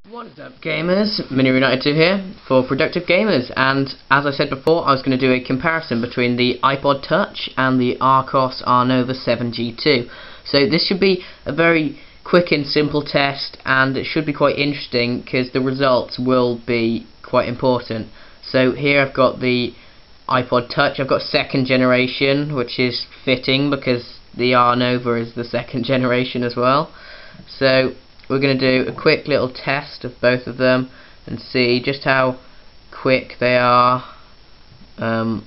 What is up, gamers? Mini United 2 here for Productive Gamers, and as I said before, I was going to do a comparison between the iPod Touch and the Arnova 7G2. So this should be a very quick and simple test, and it should be quite interesting because the results will be quite important. So here I've got the iPod Touch. I've got second generation, which is fitting because the Arnova is the second generation as well. So we're going to do a quick little test of both of them and see just how quick they are and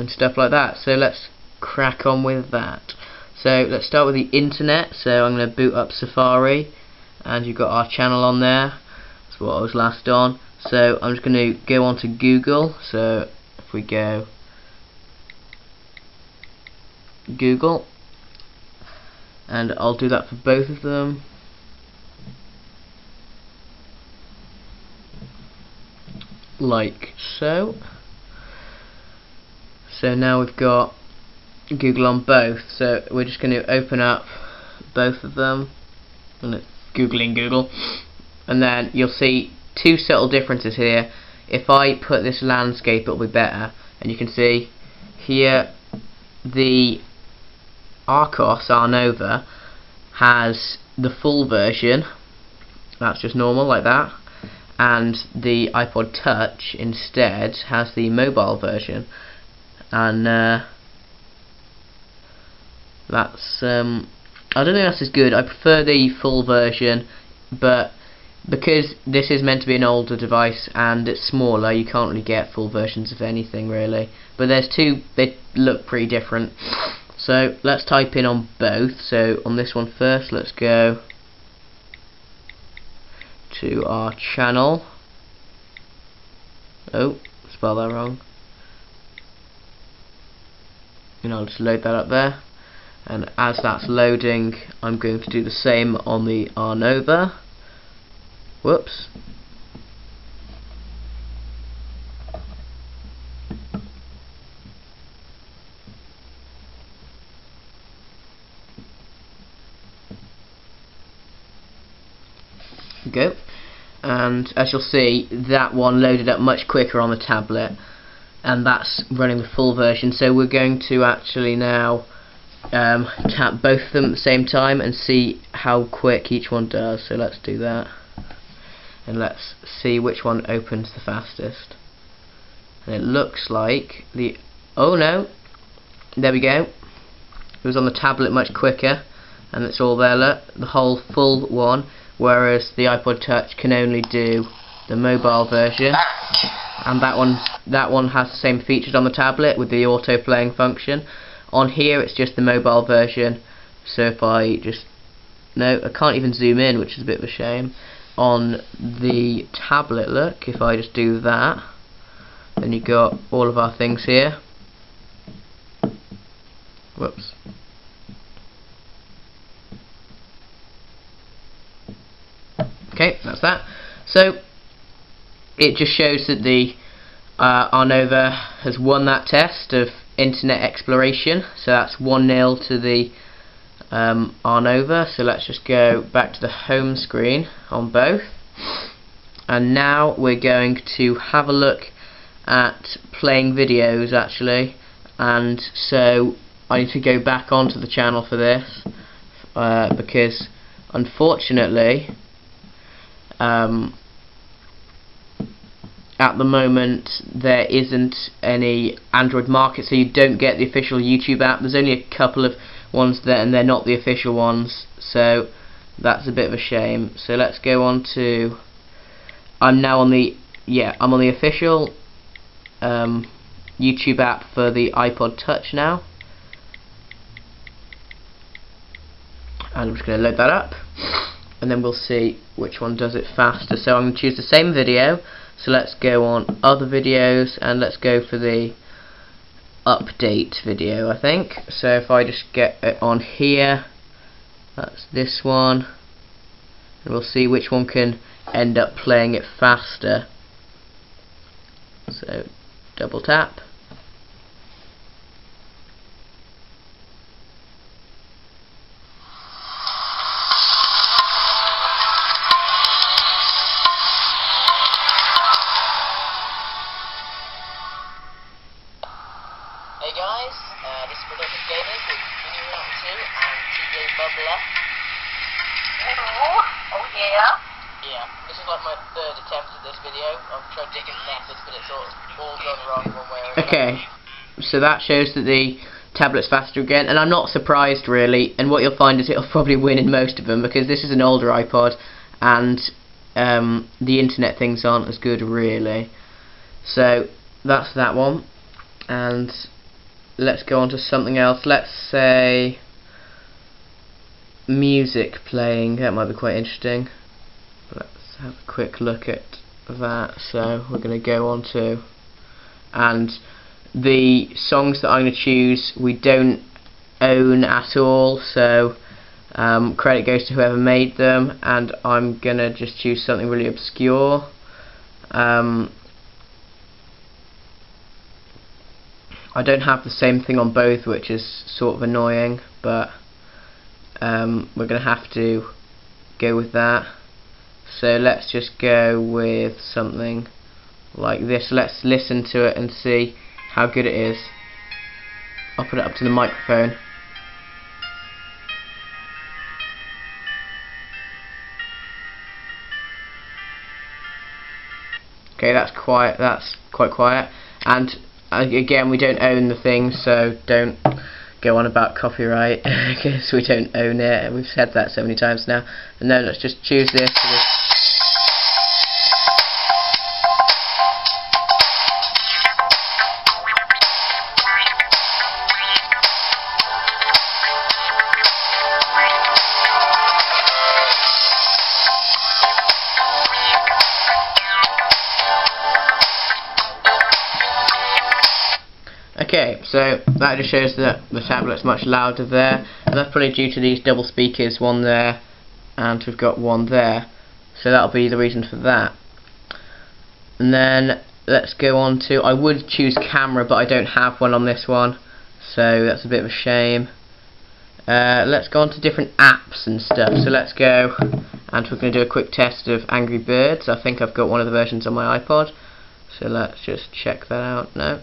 stuff like that. So let's crack on with that. So let's start with the internet. So I'm going to boot up Safari, and you've got our channel on there. That's what I was last on. So I'm just going to go on to Google. So if we go Google, and I'll do that for both of them. Like so. So now we've got Google on both, so we're just going to open up both of them and it's googling Google, and then you'll see two subtle differences here. If I put this landscape, it'll be better, and you can see here the Arnova has the full version, that's just normal like that, and the iPod Touch instead has the mobile version, and that's I don't think that's as good. I prefer the full version, but because this is meant to be an older device and it's smaller, you can't really get full versions of anything really. But there's two, they look pretty different. So let's type in on both. So on this one first, let's go to our channel. Oh, spell that wrong. And I'll just load that up there. And as that's loading, I'm going to do the same on the Arnova. Whoops. Go, and as you'll see, that one loaded up much quicker on the tablet, and that's running the full version. So we're going to actually now tap both of them at the same time and see how quick each one does. So let's do that, and let's see which one opens the fastest. And it looks like the, oh no, there we go, it was on the tablet much quicker, and it's all there, look, the whole full one. Whereas the iPod Touch can only do the mobile version, and that one has the same features on the tablet with the auto playing function. On here it's just the mobile version. So if I just, no, I can't even zoom in, which is a bit of a shame. On the tablet, look, if I just do that, then you've got all of our things here. Whoops. Okay, that's that. So it just shows that the Arnova has won that test of internet exploration. So that's 1-0 to the Arnova. So let's just go back to the home screen on both, and now we're going to have a look at playing videos actually. And so I need to go back onto the channel for this because unfortunately at the moment there isn't any Android market, so you don't get the official YouTube app. There's only a couple of ones there, and they're not the official ones, so that's a bit of a shame. So let's go on to, I'm on the official YouTube app for the iPod Touch now, and I'm just going to load that up, and then we'll see which one does it faster. So I'm going to choose the same video, so let's go on other videos, and let's go for the update video, I think. So if I just get it on here, that's this one, and we'll see which one can end up playing it faster. So double tap. Yeah, this is like my third attempt at this video. I've tried different methods, but it's all gone wrong one way or another. Okay, so that shows that the tablet's faster again, and I'm not surprised really, and what you'll find is it'll probably win in most of them, because this is an older iPod, and the internet things aren't as good really. So that's that one, and let's go on to something else. Let's say music playing. That might be quite interesting. Let's have a quick look at that. So we're going to go on to, and the songs that I'm going to choose we don't own at all, so credit goes to whoever made them, and I'm going to just choose something really obscure. I don't have the same thing on both, which is sort of annoying, but we're going to have to go with that. So let's just go with something like this. Let's listen to it and see how good it is. I'll put it up to the microphone. Okay, that's quiet. That's quite quiet. And again, we don't own the thing, so don't go on about copyright because we don't own it. We've said that so many times now. And then let's just choose this. Okay, so that just shows that the tablet's much louder there, and that's probably due to these double speakers, one there and we've got one there, so that'll be the reason for that. And then let's go on to, I would choose camera, but I don't have one on this one, so that's a bit of a shame. Let's go on to different apps and stuff. So let's go, and we're going to do a quick test of Angry Birds. I think I've got one of the versions on my iPod, so let's just check that out now.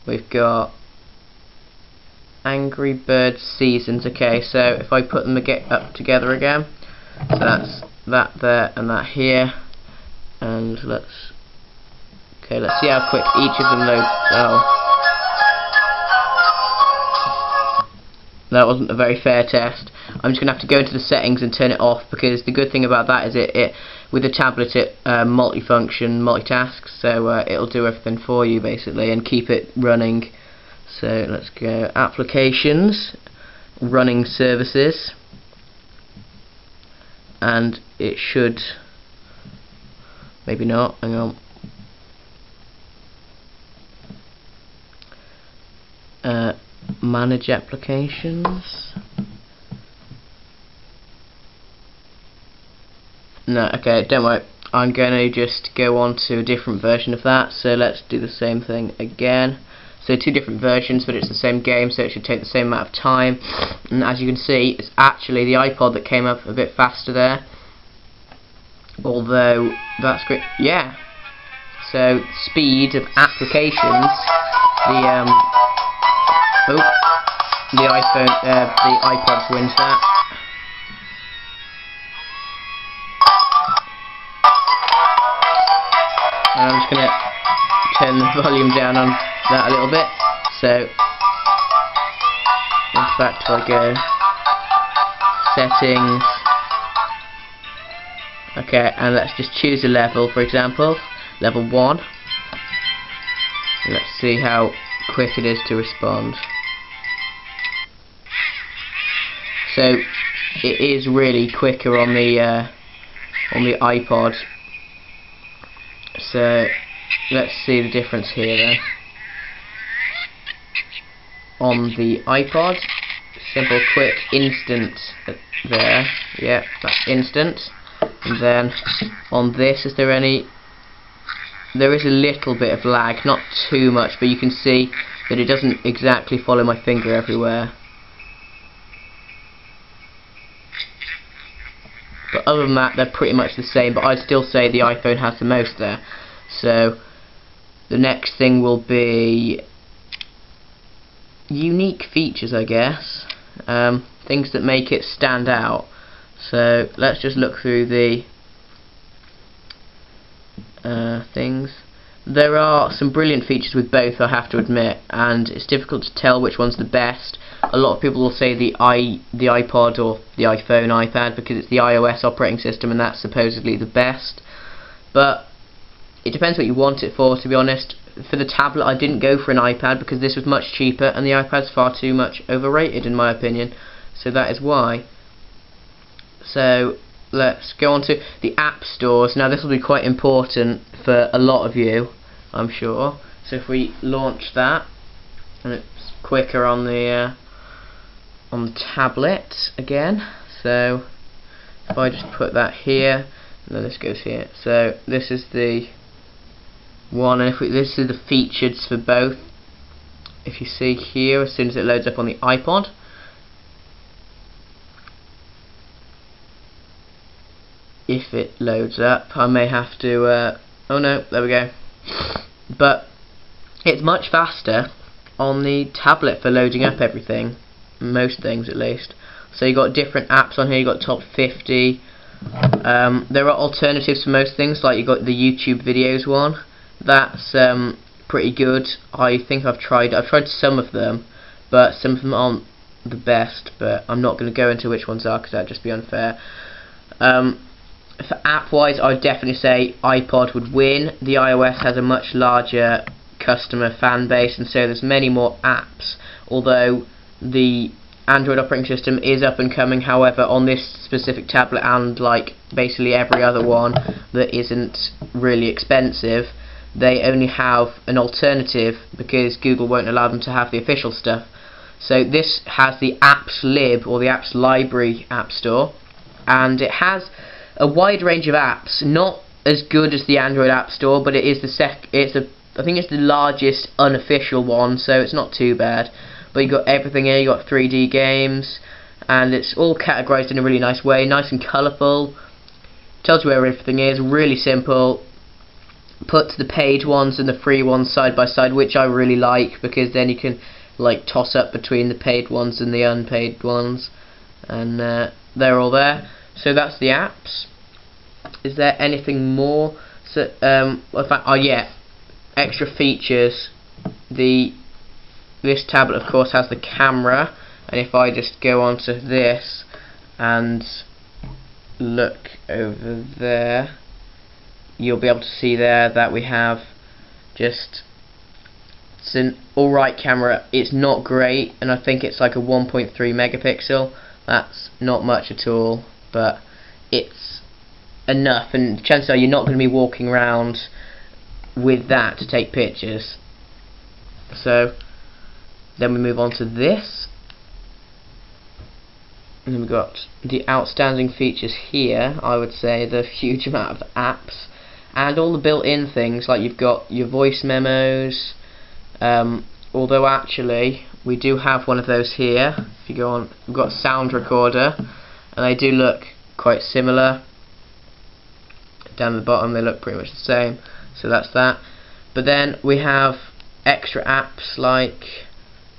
We've got Angry Birds Seasons. Okay, so if I put them up together again, so that's that there and that here, and let's see how quick each of them loads. Oh, that wasn't a very fair test. I'm just going to have to go into the settings and turn it off, because the good thing about that is it with the tablet it multifunction, multitasks, so it'll do everything for you basically and keep it running. So let's go applications, running services, and it should, maybe not, hang on. Manage applications. No, okay, don't worry. I'm going to just go on to a different version of that. So let's do the same thing again. So two different versions, but it's the same game, so it should take the same amount of time. And as you can see, it's actually the iPod that came up a bit faster there. Although that's great. Yeah. So speed of applications. The iPod wins that. And I'm just going to turn the volume down on that a little bit. So, in fact, I go settings. Okay, and let's just choose a level, for example, level 1. Let's see how quick it is to respond. So it is really quicker on the iPod. So let's see the difference here then. On the iPod, simple, quick, instant there. Yeah, that's instant. And then on this, is there any? There is a little bit of lag, not too much, but you can see that it doesn't exactly follow my finger everywhere. But other than that, they're pretty much the same, but I'd still say the iPhone has the most there. So the next thing will be unique features, I guess. Things that make it stand out. So let's just look through the things. There are some brilliant features with both, I have to admit, and it's difficult to tell which one's the best. A lot of people will say the iPod or the iPhone, iPad, because it's the iOS operating system and that's supposedly the best. But it depends what you want it for, to be honest. For the tablet, I didn't go for an iPad because this was much cheaper, and the iPad's far too much overrated in my opinion. So that is why. So let's go on to the app stores. Now this will be quite important for a lot of you, I'm sure. So if we launch that, and it's quicker on the tablet again. So if I just put that here, and then this goes here. So this is the one, and this is the features for both. If you see here, as soon as it loads up on the iPod, if it loads up, I may have to oh no, there we go. But it's much faster on the tablet for loading up everything, most things at least. So you got different apps on here. You got top 50. There are alternatives for most things, like you got the YouTube videos one. That's pretty good. I think I've tried some of them, but some of them aren't the best. But I'm not going to go into which ones are because that'd just be unfair. For app-wise, I'd definitely say iPod would win. The iOS has a much larger customer fan base, and so there's many more apps. Although the Android operating system is up and coming, however, on this specific tablet and like basically every other one that isn't really expensive, they only have an alternative because Google won't allow them to have the official stuff. So this has the Apps Lib, or the Apps Library App Store, and it has a wide range of apps. Not as good as the Android App Store, but it is I think it's the largest unofficial one, so it's not too bad. But you got everything here. You got 3D games, and it's all categorized in a really nice way, nice and colourful. Tells you where everything is. Really simple. Puts the paid ones and the free ones side by side, which I really like, because then you can like toss up between the paid ones and the unpaid ones, and they're all there. So that's the apps. Is there anything more? So in fact, oh yeah, extra features. This tablet, of course, has the camera, and if I just go onto this and look over there, you'll be able to see there that we have it's an alright camera. It's not great, and I think it's like a 1.3 megapixel. That's not much at all, but it's enough, and chances are you're not going to be walking around with that to take pictures. So then we move on to this, and then we've got the outstanding features here. I would say the huge amount of apps and all the built-in things, like you've got your voice memos, although actually we do have one of those here. If you go on, we've got a sound recorder, and they do look quite similar. Down the bottom they look pretty much the same, so that's that. But then we have extra apps like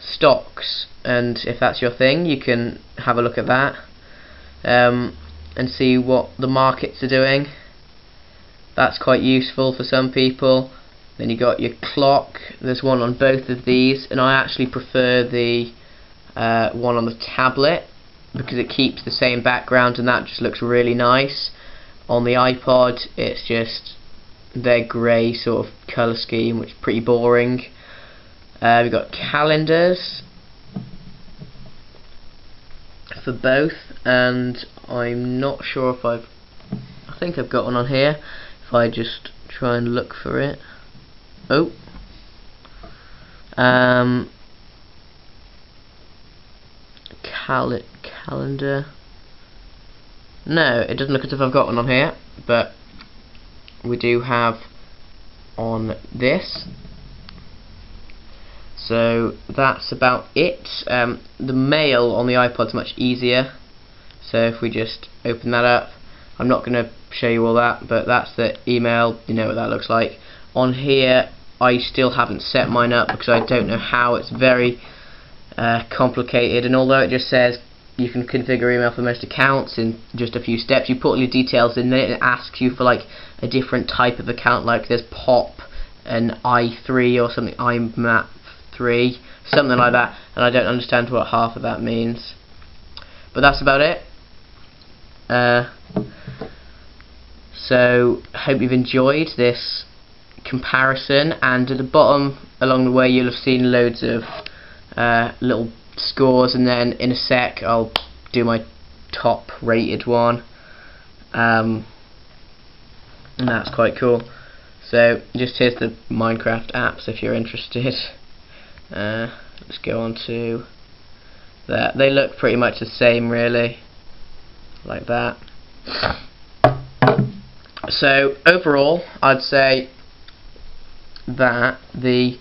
stocks, and if that's your thing, you can have a look at that and see what the markets are doing. That's quite useful for some people. Then you got your clock. There's one on both of these, and I actually prefer the one on the tablet because it keeps the same background, and that just looks really nice. On the iPod, it's just their grey sort of colour scheme, which is pretty boring. We've got calendars for both, and I'm not sure if I think I've got one on here. If I just try and look for it. Oh. Calendar. No, it doesn't look as if I've got one on here, but we do have on this. So that's about it. The mail on the iPod's much easier, so if we just open that up, I'm not going to show you all that, but that's the email. You know what that looks like. On here, I still haven't set mine up because I don't know how. It's very complicated, and although it just says you can configure email for most accounts in just a few steps. You put all your details in there. It asks you for like a different type of account, like there's POP and i3 or something, IMAP3, something like that, and I don't understand what half of that means. But that's about it. So hope you've enjoyed this comparison, and at the bottom along the way you'll have seen loads of little scores, and then in a sec I'll do my top rated one, and that's quite cool. So just here's the Minecraft apps if you're interested. Let's go on to that. They look pretty much the same really, like that. So overall I'd say that the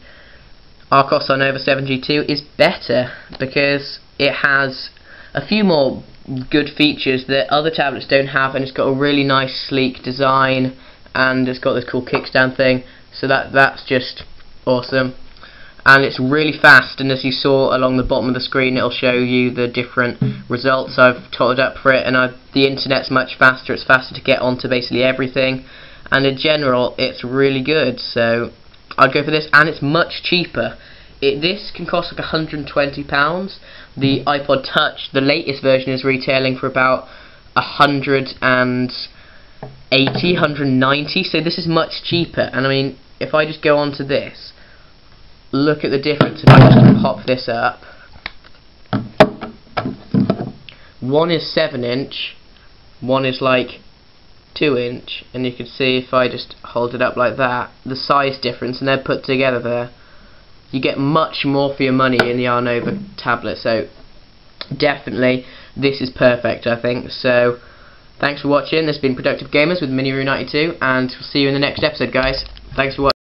Arcos Arnova 7G2 is better because it has a few more good features that other tablets don't have, and it's got a really nice sleek design, and it's got this cool kickstand thing, so that's just awesome. And it's really fast, and as you saw along the bottom of the screen it'll show you the different results I've totted up for it, and the internet's much faster. It's faster to get onto basically everything, and in general it's really good, so I'd go for this, and it's much cheaper. This can cost like £120. The iPod Touch, the latest version, is retailing for about 180, 190, so this is much cheaper. And I mean, if I just go on to this, look at the difference if I just pop this up. One is 7-inch, one is like 2-inch, and you can see if I just hold it up like that, the size difference, and they're put together there. You get much more for your money in the Arnova tablet, so definitely this is perfect, I think. So thanks for watching. This has been Productive Gamers with Mini Roo 92, and we'll see you in the next episode, guys. Thanks for watching.